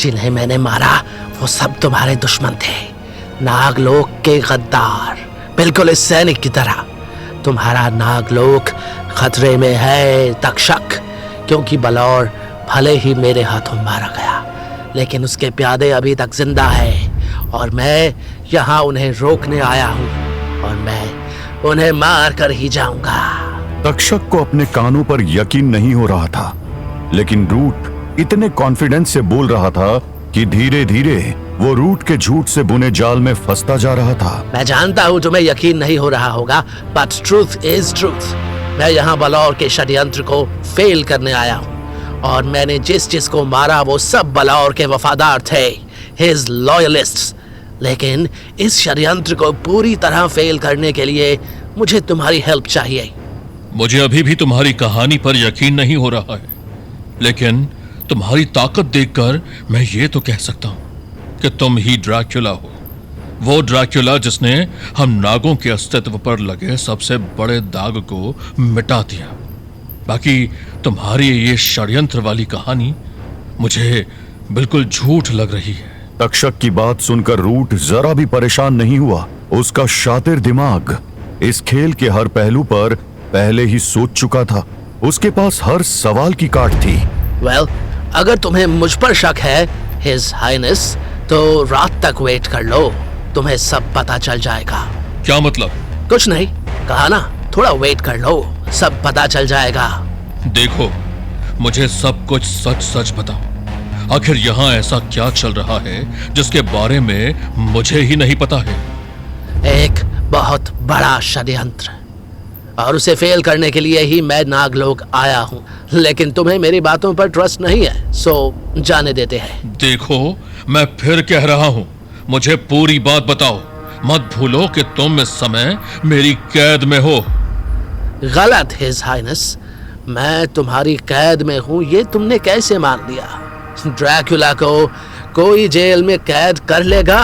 जिन्हें मैंने मारा वो सब तुम्हारे दुश्मन थे, नागलोक के गद्दार, बिल्कुल इस सैनिक की तरह। तुम्हारा नागलोक खतरे में है तक्षक, क्योंकि बलौर भले ही मेरे हाथों मारा गया, लेकिन उसके प्यादे अभी तक जिंदा है और मैं यहाँ उन्हें रोकने आया हूँ और मैं उन्हें मार कर ही जाऊंगा। तक्षक को अपने कानों पर यकीन नहीं हो रहा था, लेकिन रूट इतने कॉन्फिडेंस से बोल रहा था कि धीरे धीरे वो रूट के झूठ से बुने जाल में फंसता जा रहा था। मैं जानता हूँ तुम्हें यकीन नहीं हो रहा होगा, बट ट्रूथ इज ट्रूथ। मैं यहाँ बलौर के षड्यंत्र को फेल करने आया हूँ और मैंने जिसको मारा वो सब बलौर के वफादार थे, हिज लॉयलिस्ट्स। लेकिन इस षड्यंत्र को पूरी तरह फेल करने के लिए मुझे तुम्हारी हेल्प चाहिए। मुझे अभी भी तुम्हारी कहानी पर यकीन नहीं हो रहा है, लेकिन तुम्हारी ताकत देखकर मैं ये तो कह सकता हूँ कि तुम ही ड्रैक्युला हो, वो ड्रैक्युला जिसने हम नागों के अस्तित्व पर लगे सबसे बड़े दाग को मिटा दिया। बाकी तुम्हारी ये षड्यंत्र वाली कहानी मुझे बिल्कुल झूठ लग रही है। तक्षक की बात सुनकर रूट जरा भी परेशान नहीं हुआ। उसका शातिर दिमाग इस खेल के हर पहलू पर पहले ही सोच चुका था। उसके पास हर सवाल की काट थी। वेल, अगर तुम्हें मुझ पर शक है हिज हाइनेस, तो रात तक वेट कर लो, तुम्हें सब पता चल जाएगा। क्या मतलब? कुछ नहीं, कहा ना, थोड़ा वेट कर लो, सब पता चल जाएगा। देखो, मुझे सब कुछ सच सच बताओ। आखिर यहाँ ऐसा क्या चल रहा है जिसके बारे में मुझे ही नहीं पता है? एक बहुत बड़ा षड्यंत्र, और उसे फेल करने के लिए ही मैं नागलोक आया हूँ। लेकिन तुम्हें मेरी बातों पर ट्रस्ट नहीं है, सो जाने देते हैं। देखो, मैं फिर कह रहा हूँ, मुझे पूरी बात बताओ। मत भूलो कि तुम इस समय मेरी कैद में हो। गलत हिज हाइनेस, मैं तुम्हारी कैद में हूँ ये तुमने कैसे मान लिया? ड्रैक्युला को कोई जेल में कैद कर लेगा?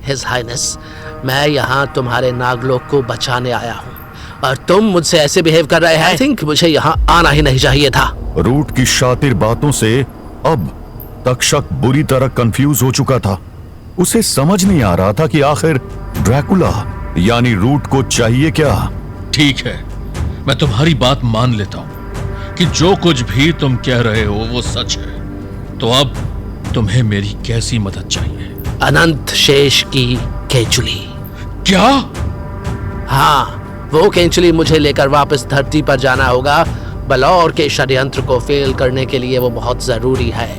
हिज हाइनेस, मैं यहाँ तुम्हारे नागलोक को बचाने आया हूँ और तुम मुझसे ऐसे बिहेव कर रहे हैं। आई थिंक मुझे यहाँ आना ही नहीं चाहिए था। रूट की शातिर बातों से अब तक्षक बुरी तरह कंफ्यूज हो चुका था। उसे समझ नहीं आ रहा था कि आखिर ड्रैकुला यानी रूट को चाहिए क्या। ठीक है, मैं तुम्हारी बात मान लेता हूँ कि जो कुछ भी तुम कह रहे हो वो सच है। तो अब तुम्हें मेरी कैसी मदद चाहिए? अनंत शेष की केंचुली। क्या? हाँ, वो केंचुली मुझे लेकर वापस धरती पर जाना होगा। बलौर के षड्यंत्र को फेल करने के लिए वो बहुत जरूरी है।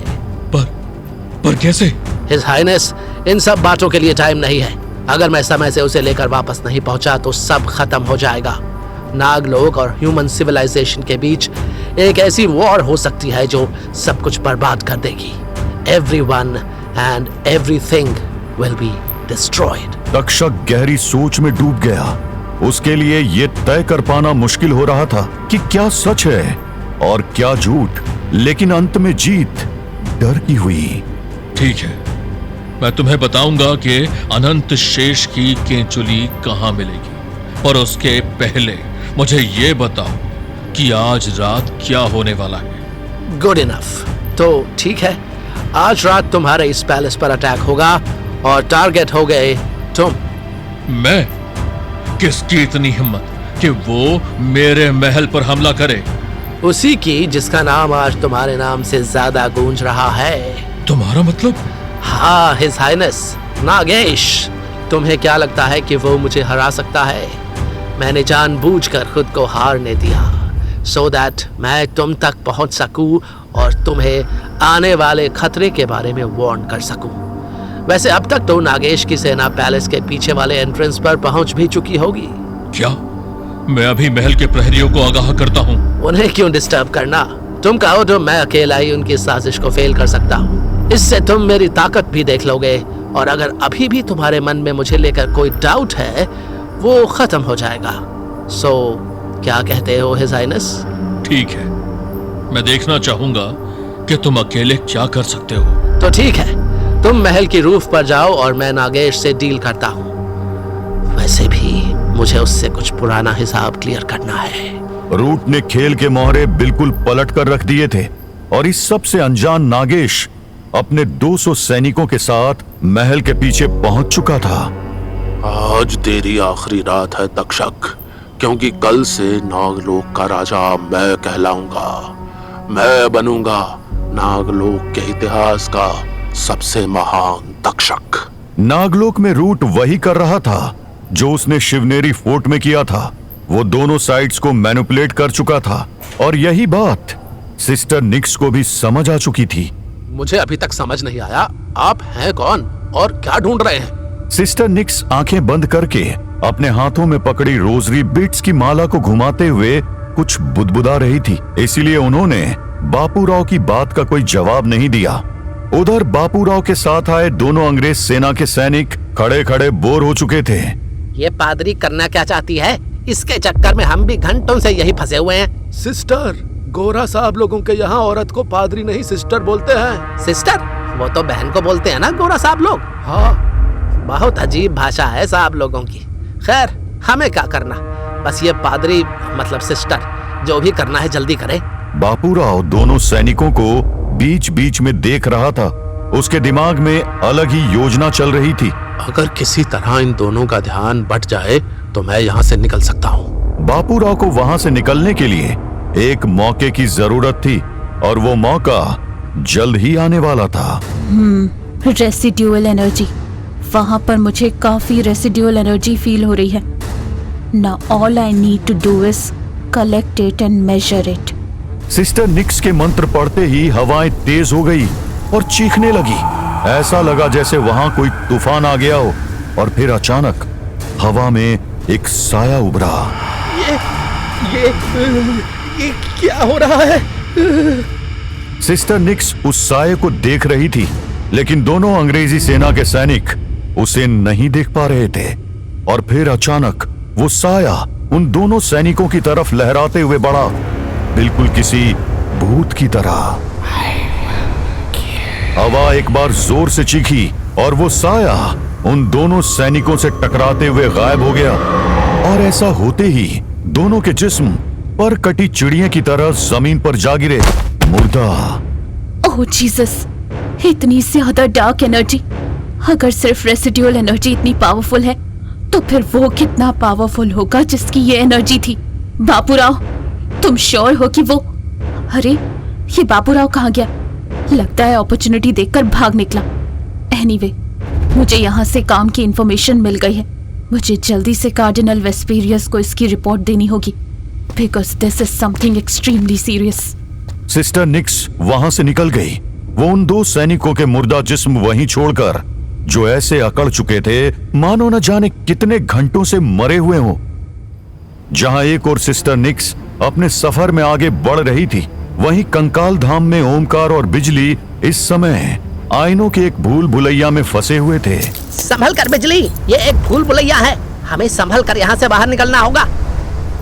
पर कैसे? हिज हाइनेस, इन सब बातों के लिए टाइम नहीं है। अगर मैं समय से उसे लेकर वापस नहीं पहुंचा तो सब खत्म हो जाएगा। नागलोक और ह्यूमन सिविलाइजेशन के बीच एक ऐसी वॉर हो सकती है जो सब कुछ बर्बाद कर देगी। Everyone and everything will be destroyed. Takshak गहरी सोच में डूब गया। उसके लिए ये तय कर पाना मुश्किल हो रहा था कि क्या सच है और क्या झूठ, लेकिन अंत में जीत डर की हुई। ठीक है, मैं तुम्हें बताऊंगा कि अनंत शेष की केंचुली कहाँ मिलेगी, पर उसके पहले मुझे ये बताओ कि आज रात क्या होने वाला है। गुड इनफ, तो ठीक है, आज रात तुम्हारे इस पैलेस पर अटैक होगा और टारगेट हो गए तुम। मैं? किसकी इतनी हिम्मत कि वो मेरे महल पर हमला करे? उसी की जिसका नाम आज तुम्हारे नाम से ज्यादा गूंज रहा है। तुम्हारा मतलब? हाँ हिज हाइनेस, नागेश। तुम्हें क्या लगता है कि वो मुझे हरा सकता है? मैंने जानबूझकर खुद को हारने दिया so that मैं तुम तक पहुंच सकूं और तुम्हें आने वाले खतरे के बारे में वार्न कर सकूं। वैसे अब तक तो नागेश की सेना पैलेस के पीछे वाले एंट्रेंस पर पहुंच भी चुकी होगी। क्या? मैं अभी महल के प्रहरियों को आगाह करता हूँ। उन्हें क्यों डिस्टर्ब करना? तुम कहो तो मैं अकेला ही उनकी साजिश को फेल कर सकता हूँ। इससे तुम मेरी ताकत भी देख लोगे और अगर अभी भी तुम्हारे मन में मुझे लेकर कोई डाउट है वो खत्म हो जाएगा। सो क्या कहते हो हिज हाइनेस? ठीक है, मैं देखना चाहूंगा कि तुम अकेले क्या कर सकते हो। तो ठीक है, तुम महल की रूफ पर जाओ और मैं नागेश से डील करता हूँ। वैसे भी मुझे उससे कुछ पुराना हिसाब क्लियर करना है। रूट ने खेल के मोहरे बिल्कुल पलट कर रख दिए थे। और इस सब से अनजान नागेश अपने 200 सैनिकों के साथ महल के पीछे पहुंच चुका था। आज तेरी आखिरी रात है तक्षक, क्योंकि कल से नागलोक का राजा मैं कहलाऊंगा। मैं बनूंगा नागलोक के इतिहास का सबसे महान तक्षक। नागलोक में रूट वही कर रहा था जो उसने शिवनेरी फोर्ट में किया था। वो दोनों साइड्स को मैनिपुलेट कर चुका था और यही बात सिस्टर निक्स को भी समझ आ चुकी थी। मुझे अभी तक समझ नहीं आया, आप हैं कौन और क्या ढूंढ रहे हैं? सिस्टर निक्स आंखें बंद करके अपने हाथों में पकड़ी रोजरी बीट्स की माला को घुमाते हुए कुछ बुदबुदा रही थी। इसीलिए उन्होंने बापूराव की बात का कोई जवाब नहीं दिया। उधर बापूराव के साथ आए दोनों अंग्रेज सेना के सैनिक खड़े खड़े बोर हो चुके थे। ये पादरी करना क्या चाहती है? इसके चक्कर में हम भी घंटों से यही फंसे हुए हैं। सिस्टर, गोरा साहब लोगों के यहाँ औरत को पादरी नहीं सिस्टर बोलते हैं। सिस्टर? वो तो बहन को बोलते हैं ना गोरा साहब लोग। हाँ, बहुत अजीब भाषा है साहब लोगों की। खैर, हमें क्या करना, बस ये पादरी मतलब सिस्टर जो भी करना है जल्दी करे। बापूराव दोनों सैनिकों को बीच बीच में देख रहा था। उसके दिमाग में अलग ही योजना चल रही थी। अगर किसी तरह इन दोनों का ध्यान बट जाए तो मैं यहाँ से निकल सकता हूँ। बापूराव को वहां से निकलने के लिए एक मौके की जरूरत थी और वो मौका जल्द ही आने वाला था। रेसिड्यूअल एनर्जी, वहां पर मुझे काफी रेसिड्यूअल एनर्जी फील हो रही है। Now all I need to do is collect it and measure it. Sister Nix के मंत्र पढ़ते ही हवाएं तेज हो गई और चीखने लगी। ऐसा लगा जैसे वहां कोई तूफान आ गया हो। और फिर अचानक हवा में एक साया उभरा। ये क्या हो रहा है? सिस्टर निक्स उस साये को देख रही थी, लेकिन दोनों अंग्रेजी सेना के सैनिक उसे नहीं देख पा रहे थे। और फिर अचानक वो साया उन दोनों सैनिकों की तरफ लहराते हुए बढ़ा, बिल्कुल किसी भूत की तरह। हवा एक बार जोर से चीखी और वो साया उन दोनों सैनिकों से टकराते हुए गायब हो गया। और ऐसा होते ही दोनों के जिस्म पर कटी चिड़िया की तरह जमीन पर जा गिरे, मुर्दा। ओह जीसस, इतनी ज्यादा डार्क एनर्जी। अगर सिर्फ रेसिड्यूअल एनर्जी इतनी पावरफुल है तो फिर वो कितना पावरफुल होगा जिसकी ये एनर्जी थी। बापूराव, तुम श्योर हो कि वो? अरे ये बापूराव कहाँ गया? लगता है अपॉर्चुनिटी देखकर भाग निकला। एनीवे, मुझे यहाँ से काम की इंफॉर्मेशन मिल गई है। मुझे जल्दी से कार्डिनल वेस्पेरियस को इसकी रिपोर्ट देनी होगी, because this is something extremely serious. Sister Nix वहां से निकल गई। वो उन दो सैनिकों के मुर्दा जिस्म वहीं छोड़कर, जो ऐसे अकड़ चुके थे मानो न जाने कितने घंटों से मरे हुए हों। जहां एक और सिस्टर निक्स अपने सफर में आगे बढ़ रही थी, वहीं कंकाल धाम में ओमकार और बिजली इस समय आइनों के एक भूल भुलैया में फंसे हुए थे। संभल कर बिजली, ये एक भूल भुलैया है। हमें संभल कर यहाँ से बाहर निकलना होगा।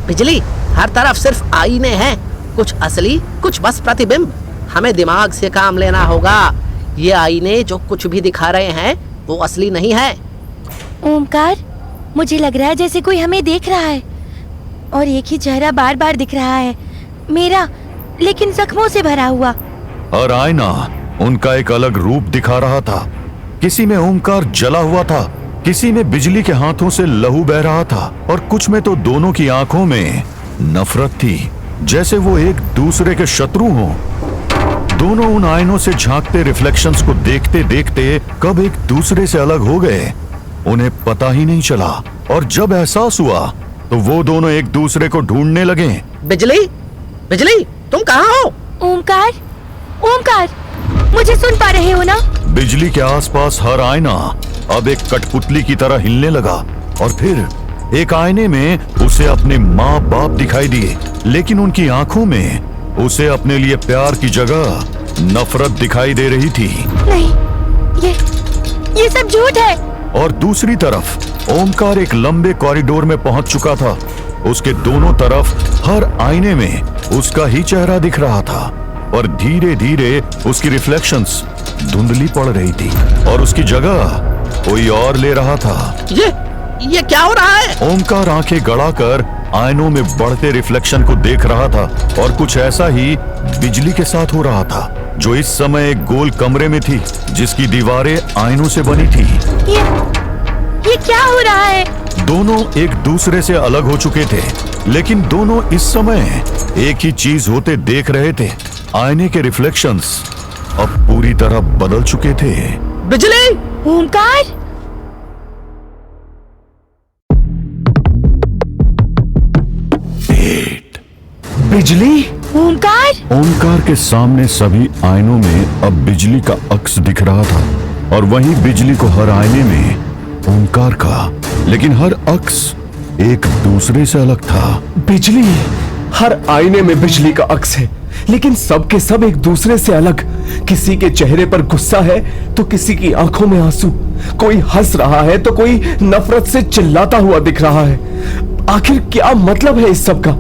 बिजली, हर तरफ सिर्फ आईने हैं, कुछ असली कुछ बस प्रतिबिंब। हमें दिमाग से काम लेना होगा। ये आईने जो कुछ भी दिखा रहे हैं वो असली नहीं है। ओमकार, मुझे लग रहा है जैसे कोई हमें देख रहा है और एक ही चेहरा बार बार दिख रहा है, मेरा, लेकिन जख्मों से भरा हुआ। और आईना उनका एक अलग रूप दिखा रहा था। किसी में ओमकार जला हुआ था, किसी में बिजली के हाथों से लहू बह रहा था और कुछ में तो दोनों की आंखों में नफरत थी, जैसे वो एक दूसरे के शत्रु हों। दोनों उन आईनों से झांकते रिफ्लेक्शंस को देखते देखते कब एक दूसरे से अलग हो गए उन्हें पता ही नहीं चला। और जब एहसास हुआ तो वो दोनों एक दूसरे को ढूंढने लगे। बिजली, बिजली, तुम कहाँ हो? ओमकार, ओमकार, मुझे सुन पा रहे हो ना? बिजली के आसपास हर आईना अब एक कठपुतली की तरह हिलने लगा और फिर एक आईने में उसे अपने माँ बाप दिखाई दिए, लेकिन उनकी आंखों में उसे अपने लिए प्यार की जगह नफरत दिखाई दे रही थी। नहीं, ये सब झूठ है। और दूसरी तरफ ओमकार एक लंबे कॉरिडोर में पहुंच चुका था। उसके दोनों तरफ हर आईने में उसका ही चेहरा दिख रहा था और धीरे धीरे उसकी रिफ्लेक्शंस धुंधली पड़ रही थी और उसकी जगह कोई और ले रहा था। ये क्या हो रहा है? ओमकार आंखें गड़ाकर आयनों में बढ़ते रिफ्लेक्शन को देख रहा था और कुछ ऐसा ही बिजली के साथ हो रहा था, जो इस समय एक गोल कमरे में थी जिसकी दीवारें आयनों से बनी थी। ये क्या हो रहा है? दोनों एक दूसरे से अलग हो चुके थे, लेकिन दोनों इस समय एक ही चीज होते देख रहे थे। आईने के रिफ्लेक्शंस अब पूरी तरह बदल चुके थे। बिजली! ओमकार! बिजली! ओमकार! ओमकार के सामने सभी आईनों में अब बिजली का अक्स दिख रहा था और वहीं बिजली को हर आईने में ओमकार का, लेकिन हर अक्स एक दूसरे से अलग था। बिजली! हर आईने में बिजली का अक्स है, लेकिन सब के सब एक दूसरे से अलग। किसी के चेहरे पर गुस्सा है तो किसी की आंखों में आंसू, कोई हंस रहा है तो कोई नफरत से चिल्लाता हुआ दिख रहा है। आखिर क्या मतलब है इस सब का?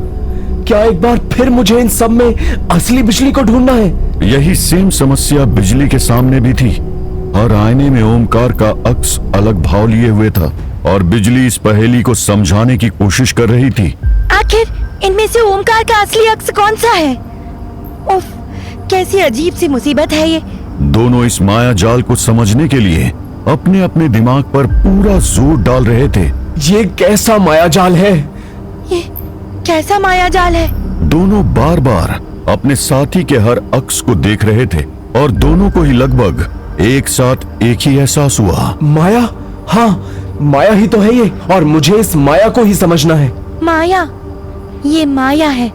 क्या एक बार फिर मुझे इन सब में असली बिजली को ढूंढना है? यही सेम समस्या बिजली के सामने भी थी। हर आईने में ओमकार का अक्स अलग भाव लिए हुए था और बिजली इस पहेली को समझाने की कोशिश कर रही थी। आखिर इनमें से ओमकार का असली अक्स कौन सा है? उफ, कैसी अजीब सी मुसीबत है ये। दोनों इस माया जाल को समझने के लिए अपने अपने दिमाग पर पूरा जोर डाल रहे थे। ये कैसा माया जाल है? ये कैसा माया जाल है? दोनों बार बार अपने साथी के हर अक्स को देख रहे थे और दोनों को ही लगभग एक साथ एक ही एहसास हुआ। माया? हाँ, माया ही तो है ये, और मुझे इस माया को ही समझना है। माया? ये माया है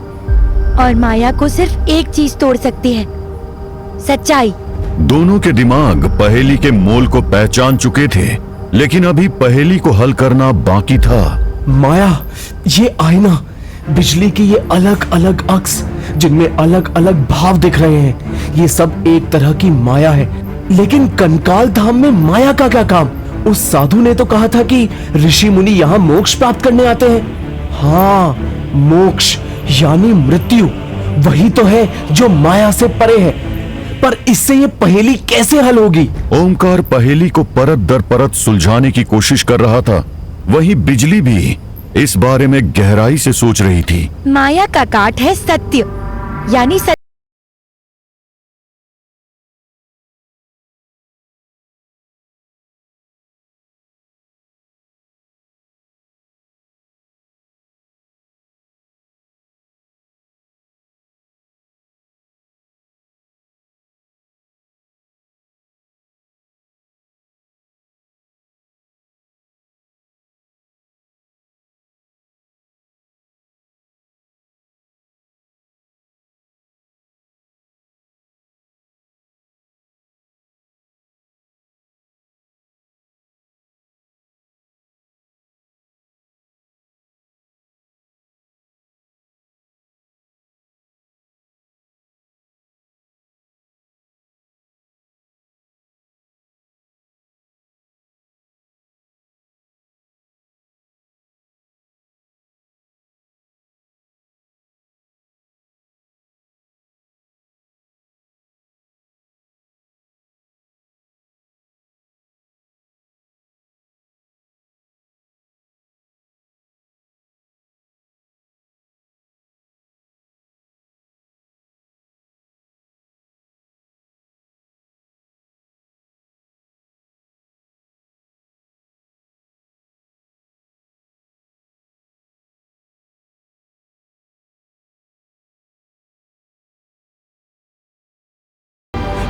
और माया को सिर्फ एक चीज तोड़ सकती है, सच्चाई। दोनों के दिमाग पहेली के मोल को पहचान चुके थे, लेकिन अभी पहेली को हल करना बाकी था। माया, ये आईना, बिजली की ये अलग अलग अक्स जिनमें अलग अलग भाव दिख रहे हैं, ये सब एक तरह की माया है। लेकिन कंकाल धाम में माया का क्या काम? उस साधु ने तो कहा था कि ऋषि मुनि यहाँ मोक्ष प्राप्त करने आते हैं। हाँ, मोक्ष यानी मृत्यु, वही तो है जो माया से परे है। पर इससे ये पहेली कैसे हल होगी? ओमकार पहेली को परत दर परत सुलझाने की कोशिश कर रहा था। वहीं बिजली भी इस बारे में गहराई से सोच रही थी। माया का काट है सत्य, यानी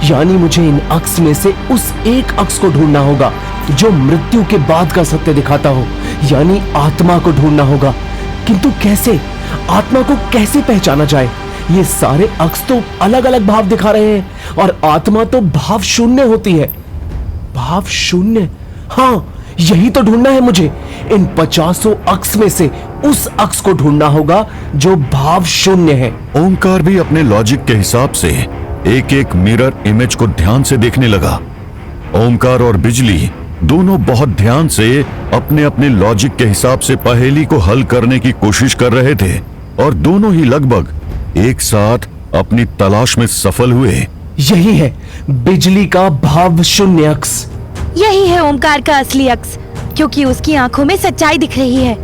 यानी मुझे इन अक्स में से उस एक अक्स को ढूंढना होगा जो मृत्यु के बाद का सत्य दिखाता हो, यानी आत्मा को ढूंढना होगा। किंतु कैसे? आत्मा को कैसे पहचाना जाए? ये सारे अक्स तो अलग अलग भाव दिखा रहे हैं और आत्मा तो भाव शून्य होती है। भाव शून्य? हाँ, यही तो ढूंढना है मुझे। इन 50 अक्स में से उस अक्स को ढूंढना होगा जो भाव शून्य है। ओमकार भी अपने लॉजिक के हिसाब से एक एक मिरर इमेज को ध्यान से देखने लगा। ओमकार और बिजली दोनों बहुत ध्यान से अपने अपने लॉजिक के हिसाब से पहेली को हल करने की कोशिश कर रहे थे और दोनों ही लगभग एक साथ अपनी तलाश में सफल हुए। यही है बिजली का भाव शून्य अक्स। यही है ओमकार का असली अक्स, क्योंकि उसकी आंखों में सच्चाई दिख रही है।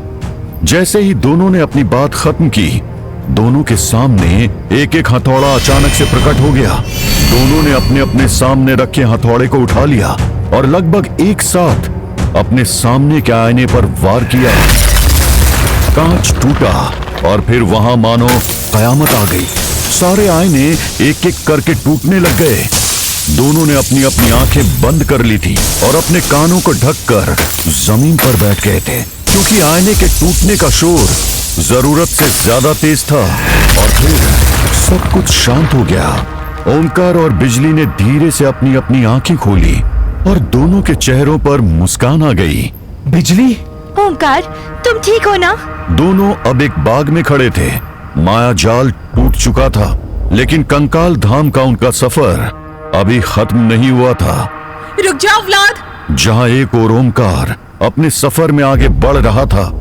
जैसे ही दोनों ने अपनी बात खत्म की, दोनों के सामने एक एक हथौड़ा अचानक से प्रकट हो गया। दोनों ने अपने अपने सामने रखे हथौड़े को उठा लिया और लगभग एक साथ अपने सामने के आईने पर वार किया। कांच टूटा और फिर वहां मानो कयामत आ गई। सारे आईने एक एक करके टूटने लग गए। दोनों ने अपनी अपनी आंखें बंद कर ली थी और अपने कानों को ढककर जमीन पर बैठ गए थे, क्योंकि आईने के टूटने का शोर जरूरत से ज्यादा तेज था। और फिर सब कुछ शांत हो गया। ओमकार और बिजली ने धीरे से अपनी अपनी आंखें खोली और दोनों के चेहरों पर मुस्कान आ गई। बिजली, ओमकार, तुम ठीक हो ना? दोनों अब एक बाग में खड़े थे। माया जाल टूट चुका था, लेकिन कंकाल धाम का उनका सफर अभी खत्म नहीं हुआ था। रुक जाओ व्लाद। जहां एक और ओमकार अपने सफर में आगे बढ़ रहा था,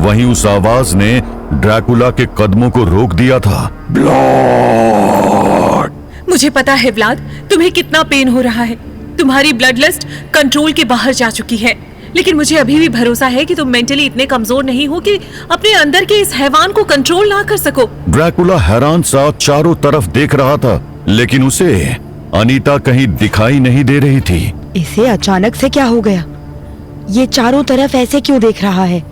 वहीं उस आवाज ने ड्रैकुला के कदमों को रोक दिया था। ब्लड! मुझे पता है व्लाद, तुम्हें कितना पेन हो रहा है। तुम्हारी ब्लड लिस्ट कंट्रोल के बाहर जा चुकी है, लेकिन मुझे अभी भी भरोसा है कि तुम मेंटली इतने कमजोर नहीं हो कि अपने अंदर के इस हैवान को कंट्रोल ना कर सको। ड्रैकुला हैरान सा चारों तरफ देख रहा था, लेकिन उसे अनीता कहीं दिखाई नहीं दे रही थी। इसे अचानक से क्या हो गया? ये चारों तरफ ऐसे क्यों देख रहा है,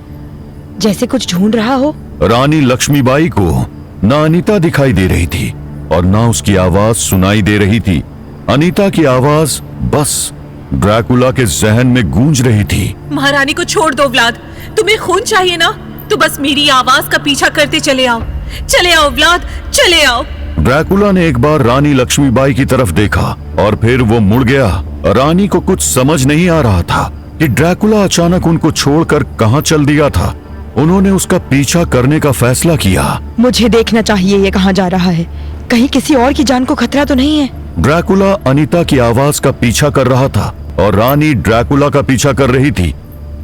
जैसे कुछ ढूंढ रहा हो? रानी लक्ष्मीबाई को ना अनीता दिखाई दे रही थी और ना उसकी आवाज सुनाई दे रही थी। अनीता की आवाज बस ड्रैकुला के जहन में गूंज रही थी। महारानी को छोड़ दो व्लाद, तुम्हें खून चाहिए ना, तो बस मेरी आवाज का पीछा करते चले आओ। चले आओ व्लाद, चले आओ। ड्रैकुला ने एक बार रानी लक्ष्मीबाई की तरफ देखा और फिर वो मुड़ गया। रानी को कुछ समझ नहीं आ रहा था कि ड्रैकुला अचानक उनको छोड़कर कहां चल दिया था। उन्होंने उसका पीछा करने का फैसला किया। मुझे देखना चाहिए ये कहाँ जा रहा है, कहीं किसी और की जान को खतरा तो नहीं है। ड्रैकुला अनीता की आवाज का पीछा कर रहा था और रानी ड्रैकुला का पीछा कर रही थी।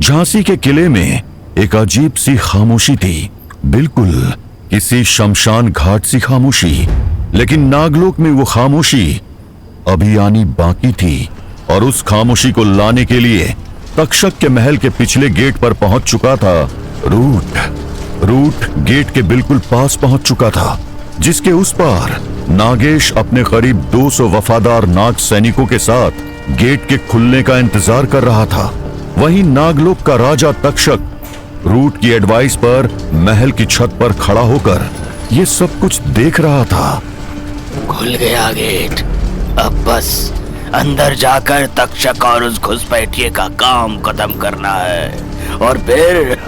झांसी के किले में एक अजीब सी खामोशी थी, बिल्कुल किसी शमशान घाट सी खामोशी। लेकिन नागलोक में वो खामोशी अभी आनी बाकी थी और उस खामोशी को लाने के लिए तक्षक के महल के पिछले गेट पर पहुंच चुका था रूट गेट के बिल्कुल पास पहुंच चुका था, जिसके उस पार नागेश अपने करीब 200 वफादार नाग सैनिकों के साथ गेट के खुलने का इंतजार कर रहा था। वहीं नागलोक का राजा तक्षक रूट की एडवाइस पर महल की छत पर खड़ा होकर ये सब कुछ देख रहा था। खुल गया गेट, अब बस अंदर जाकर तक्षक और उस घुसपैठिए का काम खत्म करना है और फिर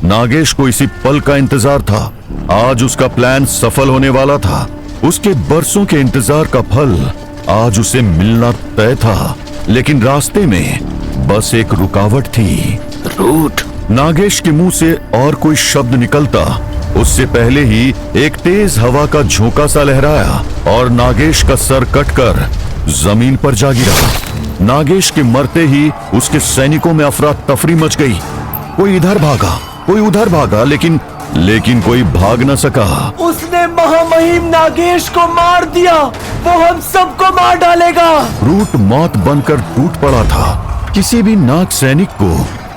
नागेश को इसी पल का इंतजार था। आज उसका प्लान सफल होने वाला था। उसके बरसों के इंतजार का फल आज उसे मिलना तय था, लेकिन रास्ते में बस एक रुकावट थी। रूट! नागेश के मुंह से और कोई शब्द निकलता उससे पहले ही एक तेज हवा का झोंका सा लहराया और नागेश का सर कटकर जमीन पर जा गिरा। नागेश के मरते ही उसके सैनिकों में अफरा तफरी मच गई। कोई इधर भागा, कोई उधर भागा, लेकिन कोई भाग न सका। उसने महामहिम नागेश को मार दिया, वो हम सबको मार डालेगा। रूट मौत बनकर टूट पड़ा था। किसी भी नाग सैनिक को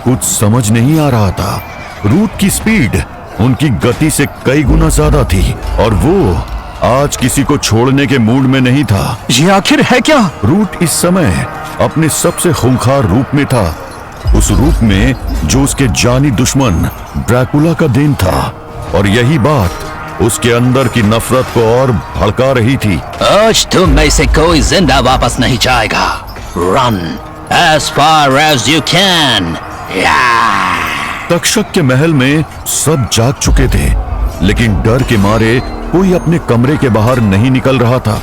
कुछ समझ नहीं आ रहा था। रूट की स्पीड उनकी गति से कई गुना ज्यादा थी और वो आज किसी को छोड़ने के मूड में नहीं था। ये आखिर है क्या? रूट इस समय अपने सबसे खूंखार रूप में था, उस रूप में जो उसके जानी दुश्मन ड्रैकुला का देन था, और यही बात उसके अंदर की नफरत को और भड़का रही थी। आज तुम में से कोई जिंदा वापस नहीं जाएगा। Run as far as you can। Takshak के महल में सब जाग चुके थे, लेकिन डर के मारे कोई अपने कमरे के बाहर नहीं निकल रहा था।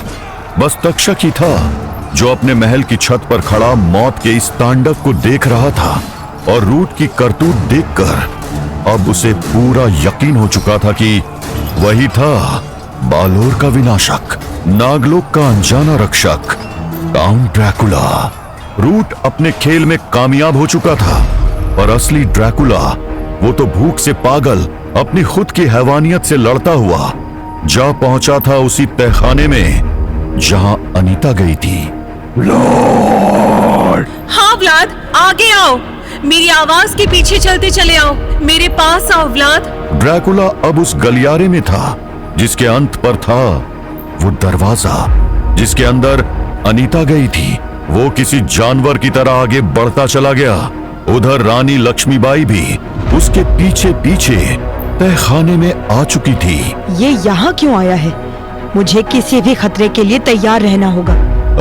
बस तक्षक ही था जो अपने महल की छत पर खड़ा मौत के इस तांडव को देख रहा था। और रूट की करतूत देखकर अब उसे पूरा यकीन हो चुका था कि वही था बालोर का विनाशक, नागलोक का अनजाना रक्षक, काउंट ड्रैकुला। रूट अपने खेल में कामयाब हो चुका था, पर असली ड्रैकुला वो तो भूख से पागल अपनी खुद की हैवानियत से लड़ता हुआ जा पहुंचा था उसी तहखाने में जहां अनीता गई थी। लॉर्ड! हाँ व्लाद, आगे आओ। मेरी आवाज के पीछे चलते चले आओ, मेरे पास आओ व्लाद। ड्रैकुला अब उस गलियारे में था जिसके अंत पर था वो दरवाजा जिसके अंदर अनीता गई थी। वो किसी जानवर की तरह आगे बढ़ता चला गया। उधर रानी लक्ष्मीबाई भी उसके पीछे पीछे तहखाने में आ चुकी थी। ये यहाँ क्यों आया है? मुझे किसी भी खतरे के लिए तैयार रहना होगा।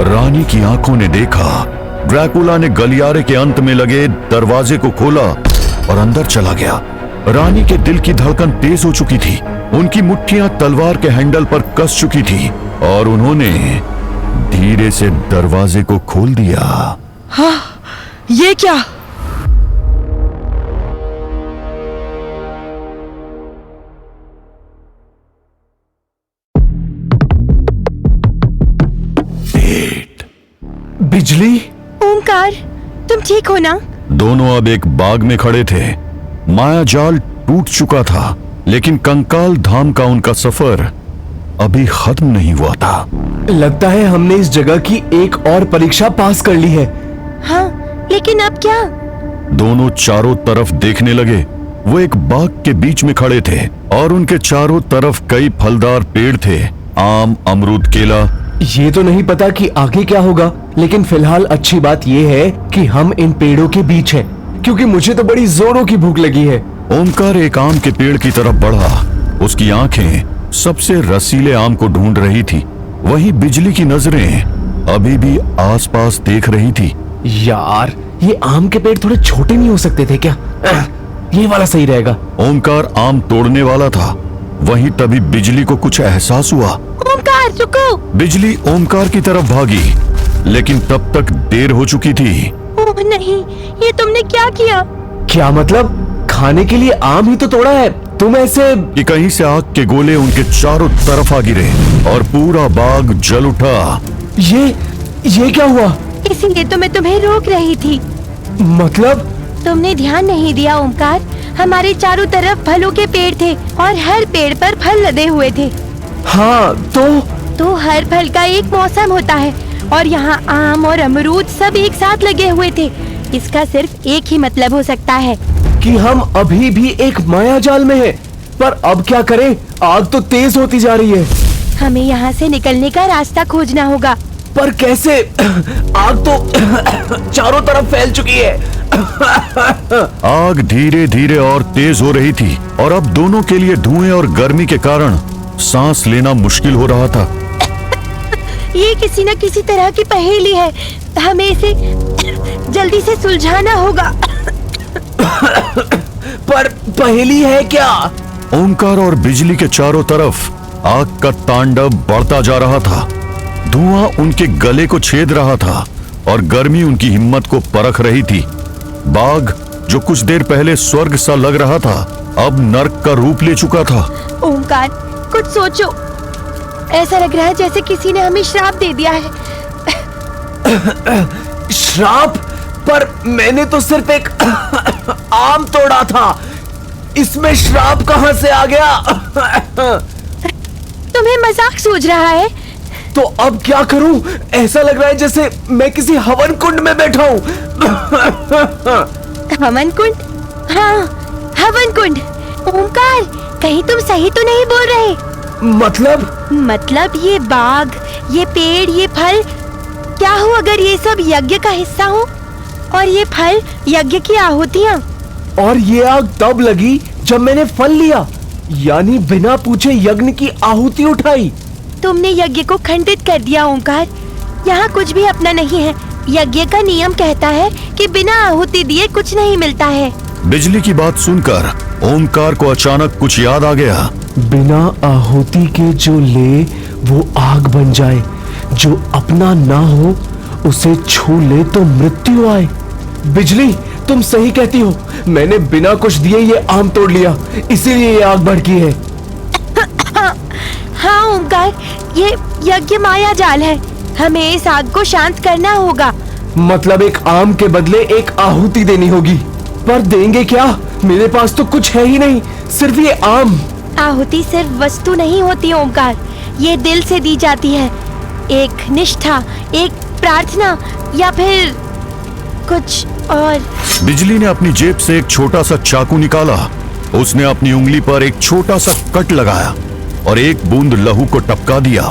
रानी की आंखों ने देखा ड्रैकुला ने गलियारे के अंत में लगे दरवाजे को खोला और अंदर चला गया। रानी के दिल की धड़कन तेज हो चुकी थी। उनकी मुट्ठियां तलवार के हैंडल पर कस चुकी थी और उन्होंने धीरे से दरवाजे को खोल दिया। हाँ, ये क्या? बिजली? ओमकार, तुम ठीक हो ना? दोनों अब एक बाग में खड़े थे। माया जाल टूट चुका था लेकिन कंकाल धाम का उनका सफर अभी खत्म नहीं हुआ था। लगता है हमने इस जगह की एक और परीक्षा पास कर ली है। हाँ, लेकिन अब क्या? दोनों चारों तरफ देखने लगे। वो एक बाग के बीच में खड़े थे और उनके चारों तरफ कई फलदार पेड़ थे, आम, अमरूद, केला। ये तो नहीं पता कि आगे क्या होगा, लेकिन फिलहाल अच्छी बात ये है कि हम इन पेड़ों के बीच हैं, क्योंकि मुझे तो बड़ी जोरों की भूख लगी है। ओमकार एक आम के पेड़ की तरफ बढ़ा। उसकी आंखें सबसे रसीले आम को ढूंढ रही थी। वहीं बिजली की नजरें अभी भी आसपास देख रही थी। यार, ये आम के पेड़ थोड़े छोटे नहीं हो सकते थे क्या? ये वाला सही रहेगा। ओमकार आम तोड़ने वाला था, वहीं तभी बिजली को कुछ एहसास हुआ। ओमकार, रुको! बिजली ओमकार की तरफ भागी, लेकिन तब तक देर हो चुकी थी। ओह नहीं, ये तुमने क्या किया? क्या मतलब? खाने के लिए आम ही तो तोड़ा है, तुम ऐसे? कि कहीं से आग के गोले उनके चारों तरफ आ गिरे और पूरा बाग जल उठा। ये क्या हुआ? इसीलिए तो मैं तुम्हें रोक रही थी। मतलब? तुमने ध्यान नहीं दिया ओमकार, हमारे चारों तरफ फलों के पेड़ थे और हर पेड़ पर फल लदे हुए थे। हाँ, तो हर फल का एक मौसम होता है और यहाँ आम और अमरूद सब एक साथ लगे हुए थे। इसका सिर्फ एक ही मतलब हो सकता है कि हम अभी भी एक माया जाल में हैं। पर अब क्या करें? आग तो तेज होती जा रही है। हमें यहाँ से निकलने का रास्ता खोजना होगा। पर कैसे? आग तो चारों तरफ फैल चुकी है। आग धीरे धीरे और तेज हो रही थी और अब दोनों के लिए धुएं और गर्मी के कारण सांस लेना मुश्किल हो रहा था। ये किसी न किसी तरह की पहेली है, हमें इसे जल्दी से सुलझाना होगा। पर पहेली है क्या? ओमकार और बिजली के चारों तरफ आग का तांडव बढ़ता जा रहा था। धुआं उनके गले को छेद रहा था और गर्मी उनकी हिम्मत को परख रही थी। बाग जो कुछ देर पहले स्वर्ग सा लग रहा था, अब नर्क का रूप ले चुका था। ओमकार, कुछ सोचो। ऐसा लग रहा है जैसे किसी ने हमें श्राप दे दिया है। श्राप? पर मैंने तो सिर्फ एक आम तोड़ा था, इसमें श्राप कहां से आ गया? तुम्हें मजाक सूझ रहा है? तो अब क्या करूं? ऐसा लग रहा है जैसे मैं किसी हवन कुंड में बैठा हूं। हवन कुंड? हाँ, हवन कुंड। ओमकार, कहीं तुम सही तो नहीं बोल रहे? मतलब ये बाग, ये पेड़, ये फल, क्या हो अगर ये सब यज्ञ का हिस्सा हो और ये फल यज्ञ की आहुतियाँ? और ये आग तब लगी जब मैंने फल लिया, यानी बिना पूछे यज्ञ की आहुति उठाई। तुमने यज्ञ को खंडित कर दिया ओमकार। यहाँ कुछ भी अपना नहीं है। यज्ञ का नियम कहता है कि बिना आहुति दिए कुछ नहीं मिलता है। बिजली की बात सुनकर ओमकार को अचानक कुछ याद आ गया। बिना आहुति के जो ले वो आग बन जाए, जो अपना ना हो उसे छू ले तो मृत्यु आए। बिजली, तुम सही कहती हो, मैंने बिना कुछ दिए ये आम तोड़ लिया, इसीलिए ये आग भड़की है। हाँ ओमकार, ये यज्ञ माया जाल है, हमें इस आग को शांत करना होगा। मतलब एक आम के बदले एक आहुति देनी होगी। पर देंगे क्या? मेरे पास तो कुछ है ही नहीं, सिर्फ ये आम। आहुति सिर्फ वस्तु नहीं होती ओमकार, ये दिल से दी जाती है। एक निष्ठा, एक प्रार्थना या फिर कुछ और बिजली ने अपनी जेब से एक छोटा सा चाकू निकाला। उसने अपनी उंगली पर एक छोटा सा कट लगाया और एक बूंद लहू को टपका दिया।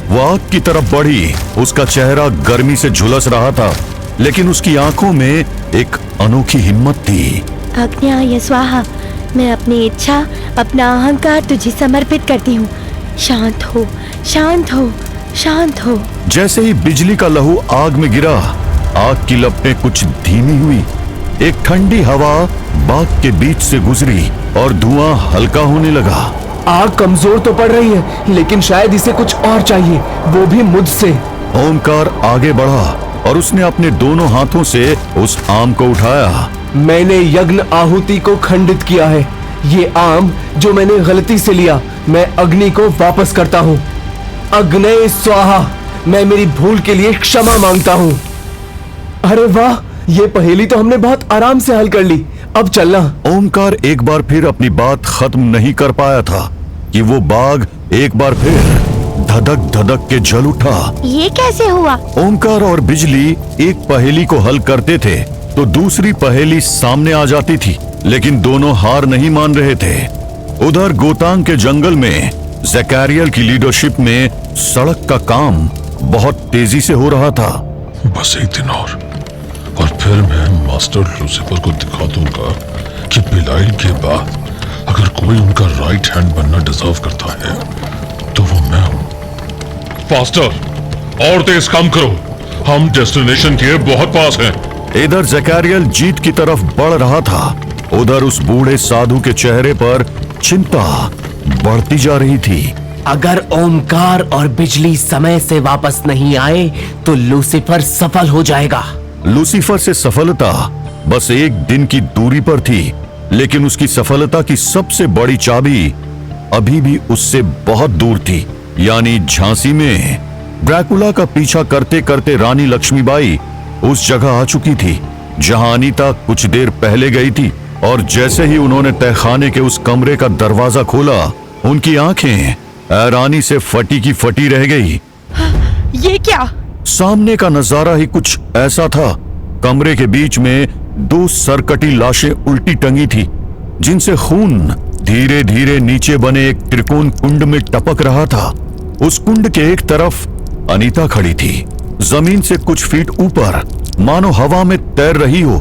वो आग की तरफ बढ़ी। उसका चेहरा गर्मी से झुलस रहा था, लेकिन उसकी आंखों में एक अनोखी हिम्मत थी। आज्ञा स्वाहा, मैं अपनी इच्छा, अपना अहंकार तुझे समर्पित करती हूँ। शांत हो, शांत हो, शांत हो। जैसे ही बिजली का लहू आग में गिरा, आग की लपटें कुछ धीमी हुई। एक ठंडी हवा बाग के बीच से गुजरी और धुआं हल्का होने लगा। आग कमजोर तो पड़ रही है, लेकिन शायद इसे कुछ और चाहिए, वो भी मुझसे। ओमकार आगे बढ़ा और उसने अपने दोनों हाथों से उस आम को उठाया। मैंने यज्ञ आहुति को खंडित किया है। ये आम जो मैंने गलती से लिया, मैं अग्नि को वापस करता हूँ। अग्नय स्वाहा, मैं मेरी भूल के लिए क्षमा मांगता हूँ। अरे वाह, ये पहेली तो हमने बहुत आराम से हल कर ली। अब चलना। ओमकार एक बार फिर अपनी बात खत्म नहीं कर पाया था कि वो बाग एक बार फिर धधक धधक के जल उठा। ये कैसे हुआ? ओमकार और बिजली एक पहेली को हल करते थे तो दूसरी पहेली सामने आ जाती थी, लेकिन दोनों हार नहीं मान रहे थे। उधर गोतांग के जंगल में ज़कैरियल की लीडरशिप में सड़क का काम बहुत तेजी से हो रहा था। बस एक दिन और फिर मैं मास्टर लूसीफर को दिखा दूंगा कि बिलाइल के बाद अगर कोई उनका राइट हैंड बनना डिजर्व करता है तो वो मैं हूं। फास्टर और तेज काम करो, हम डेस्टिनेशन के बहुत पास हैं। इधर ज़कैरियल जीत की तरफ बढ़ रहा था, उधर उस बूढ़े साधु के चेहरे पर चिंता बढ़ती जा रही थी। अगर ओमकार और बिजली समय से वापस नहीं आए तो लूसीफर सफल हो जाएगा। लूसीफर से सफलता बस एक दिन की दूरी पर थी, लेकिन उसकी सफलता की सबसे बड़ी चाबी अभी भी उससे बहुत दूर थी, यानी झांसी में। ड्रैकुला का पीछा करते करते रानी लक्ष्मीबाई उस जगह आ चुकी थी जहां अनीता कुछ देर पहले गई थी, और जैसे ही उन्होंने तहखाने के उस कमरे का दरवाजा खोला, उनकी आंखें हैरानी से फटी की फटी रह गई। ये क्या? सामने का नजारा ही कुछ ऐसा था। कमरे के बीच में दो सरकटी लाशें उल्टी टंगी थी, जिनसे खून धीरे धीरे नीचे बने एक त्रिकोण कुंड में टपक रहा था। उस कुंड के एक तरफ अनीता खड़ी थी, जमीन से कुछ फीट ऊपर, मानो हवा में तैर रही हो,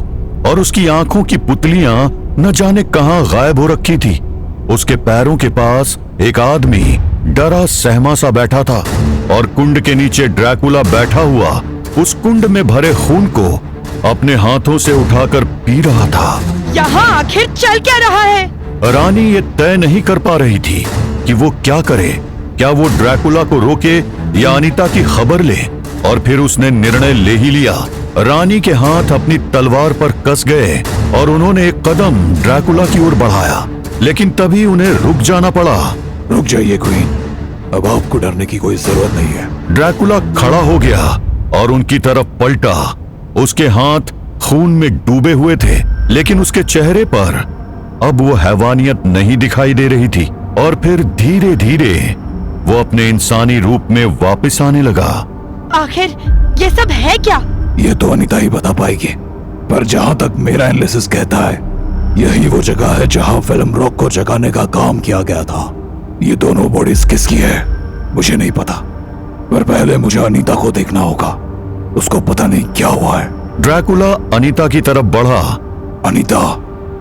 और उसकी आंखों की पुतलियां न जाने कहां गायब हो रखी थी। उसके पैरों के पास एक आदमी डरा सहमा सा बैठा था, और कुंड के नीचे ड्रैकुला बैठा हुआ उस कुंड में भरे खून को अपने हाथों से उठाकर पी रहा था। यहाँ आखिर चल क्या रहा है? रानी ये तय नहीं कर पा रही थी कि वो क्या करे। क्या वो ड्रैकुला को रोके या अनीता की खबर ले, और फिर उसने निर्णय ले ही लिया। रानी के हाथ अपनी तलवार पर कस गए और उन्होंने एक कदम ड्रैकुला की ओर बढ़ाया, लेकिन तभी उन्हें रुक जाना पड़ा। रुक जाइए क्वीन, अब आपको डरने की कोई जरूरत नहीं है। ड्रैकुला खड़ा हो गया और उनकी तरफ पलटा। उसके हाथ खून में डूबे हुए थे, लेकिन उसके चेहरे पर अब वो हैवानियत नहीं दिखाई दे रही थी, और फिर धीरे धीरे वो अपने इंसानी रूप में वापस आने लगा। आखिर ये सब है क्या? ये तो अनीता ही बता पाएगी, पर जहाँ तक मेरा एनालिसिस कहता है, यही वो जगह है जहाँ फिल्म रॉक को जगाने का काम किया गया था। ये दोनों बॉडीज किसकी है मुझे नहीं पता, पर पहले मुझे अनीता को देखना होगा। उसको पता नहीं क्या हुआ है। ड्रैकुला अनीता की तरफ बढ़ा। अनीता,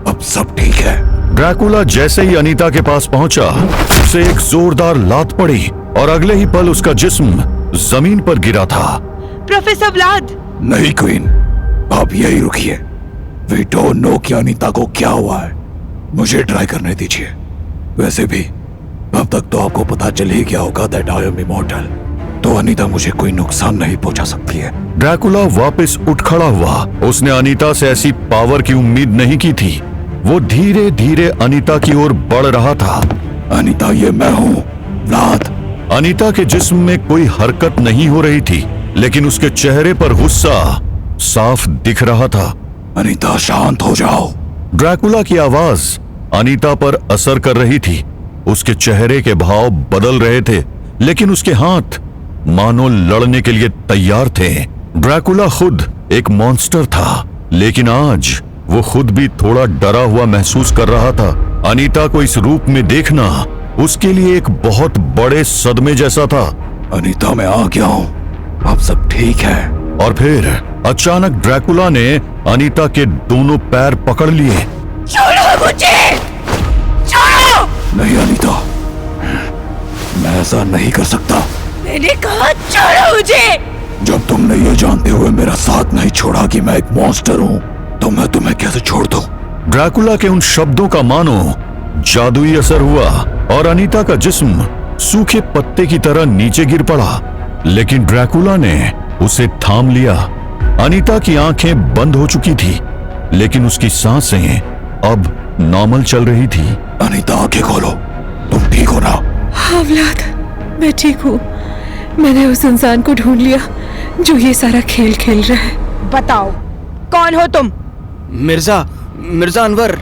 अब सब ठीक है। ड्रैकुला जैसे ही अनीता के पास पहुंचा, उसे एक जोरदार लात पड़ी और अगले ही पल उसका जिस्म जमीन पर गिरा था। Professor Vlad! नहीं क्वीन, आप यही रुकिए। वी डोंट नो कि अनीता को क्या हुआ है। मुझे ट्राई करने दीजिए। वैसे भी अब तक तो आपको पता चल ही गया होगा दैट आई एम इमॉर्टल, तो अनीता मुझे कोई नुकसान नहीं पहुंचा सकती है। ड्रैकुला वापस उठ खड़ा हुआ। उसने अनीता से ऐसी पावर की उम्मीद नहीं की थी। वो धीरे धीरे अनीता की ओर बढ़ रहा था। अनीता, ये मैं हूँ, व्लाद। अनीता के जिस्म में कोई हरकत नहीं हो रही थी, लेकिन उसके चेहरे पर गुस्सा साफ दिख रहा था। अनीता, शांत हो जाओ। ड्रैकुला की आवाज अनीता पर असर कर रही थी। उसके चेहरे के भाव बदल रहे थे, लेकिन उसके हाथ मानो लड़ने के लिए तैयार थे। ड्रैकुला खुद एक मॉन्स्टर था, लेकिन आज वो खुद भी थोड़ा डरा हुआ महसूस कर रहा था। अनीता को इस रूप में देखना उसके लिए एक बहुत बड़े सदमे जैसा था। अनीता, मैं आ गया हूँ, अब सब ठीक है। और फिर अचानक ड्रैकुला ने अनीता के दोनों पैर पकड़ लिए। छोड़ो मुझे, छोड़ो। नहीं अनीता, मैं ऐसा नहीं कर सकता। मैंने कहा छोड़ो मुझे। जब तुमने ये जानते हुए मेरा साथ नहीं छोड़ा कि मैं एक मॉन्स्टर हूँ, तो मैं तुम्हें कैसे छोड़ दूं? ड्रैकुला के उन शब्दों का मानो जादुई असर हुआ और अनीता का जिस्म सूखे पत्ते की तरह नीचे गिर पड़ा। लेकिन ड्रैकुला ने उसे थाम लिया। अनीता की आंखें बंद हो चुकी थी, लेकिन उसकी सांसें अब नॉर्मल चल रही थी। अनीता, आंखें खोलो, तुम ठीक हो ना? हाँ व्लाद, मैं ठीक हूँ। मैंने उस इंसान को ढूंढ लिया जो ये सारा खेल खेल रहा है। बताओ, कौन हो तुम? मिर्जा अनवर।